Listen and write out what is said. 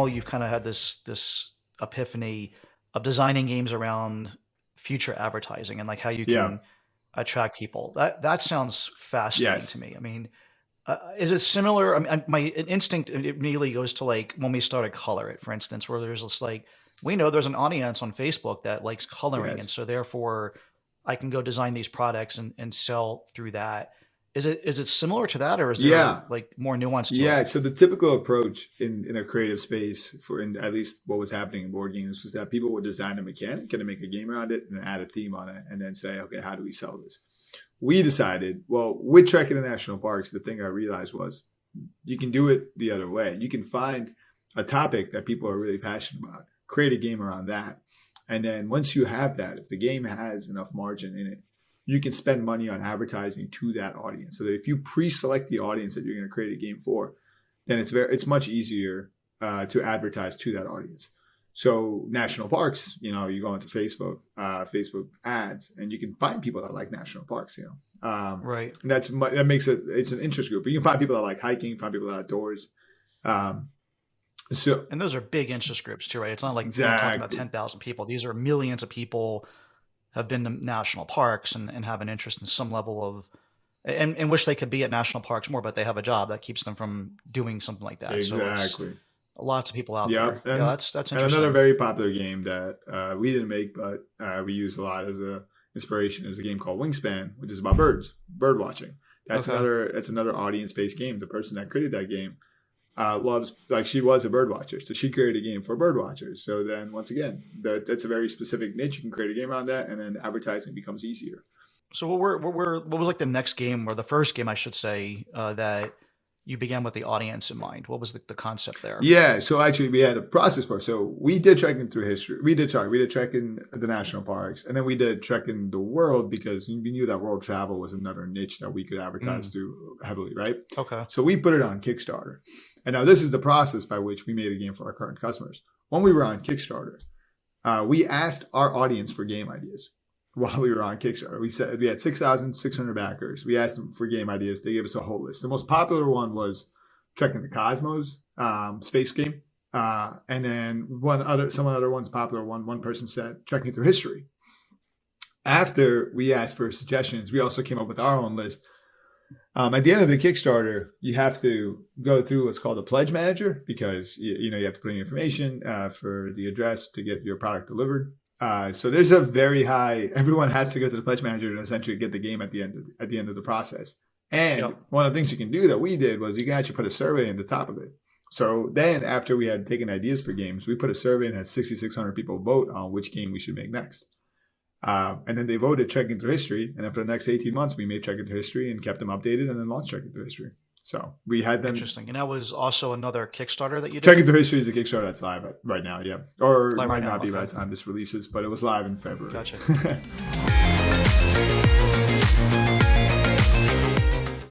now you've kind of had this epiphany of designing games around future advertising and like how you Yeah. can attract people. That sounds fascinating Yes. to me. I mean, is it similar? I mean, my instinct immediately goes to like when we started Color It, for instance, where there's this like we know there's an audience on Facebook that likes coloring, and Yes. so therefore I can go design these products and sell through that. Is it similar to that, or is there Yeah. like more nuance to it? Yeah, so the typical approach in a creative space for in at least what was happening in board games was that people would design a mechanic and make a game around it and add a theme on it and then say, okay, how do we sell this? We decided, well, with Trek International Parks, the thing I realized was you can do it the other way. You can find a topic that people are really passionate about, create a game around that. And then once you have that, if the game has enough margin in it, you can spend money on advertising to that audience. So that if you pre-select the audience that you're going to create a game for, then it's much easier to advertise to that audience. So national parks, you go into Facebook ads, and you can find people that like national parks. Right. And that makes it's an interest group. But you can find people that like hiking, find people that outdoors. Um, so And those are big interest groups too, right? It's not like we're talking about exactly, 10,000 people. These are millions of people have been to national parks and have an interest in some level of, and wish they could be at national parks more, but they have a job that keeps them from doing something like that. So it's exactly. lots of people out Yeah, there. Yeah, that's and another interesting. very popular game that we didn't make, but we use a lot as a inspiration is a game called Wingspan, which is about bird watching. Okay. That's another audience based game. The person that created that game loves, like, she was a bird watcher, so she created a game for bird watchers. So then once again, that's a very specific niche. You can create a game around that, and then advertising becomes easier. So what was like the next game, or the first game, I should say, that you began with the audience in mind? What was the concept there? Yeah, so actually we had a process for it. So we did trekking through history. We did trekking the national parks, and then we did trekking the world because we knew that world travel was another niche that we could advertise Mm, to heavily, right? okay. So we put it on Kickstarter. And now this is the process by which we made a game for our current customers. When we were on Kickstarter, we asked our audience for game ideas while we were on Kickstarter. We said we had 6,600 backers. We asked them for game ideas. They gave us a whole list. The most popular one was Trekking the Cosmos space game. And then some other ones popular. One person said Trekking Through History. After we asked for suggestions, we also came up with our own list. At the end of the Kickstarter, you have to go through what's called a pledge manager because you have to put in information for the address to get your product delivered. So there's a very high. Everyone has to go to the pledge manager to essentially get the game at the end of the process. And Yep. one of the things you can do that we did was you can actually put a survey in the top of it. So then after we had taken ideas for games, we put a survey and had 6,600 people vote on which game we should make next. And then they voted Trekking Through History. And then for the next 18 months, we made Trekking Through History and kept them updated and then launched Trekking Through History. So we had them. Interesting. And that was also another Kickstarter that you did? Trekking Through History is a Kickstarter that's live right now, yeah. Or it Live right might now. not be by Okay. the time this releases, but it was live in February. Gotcha.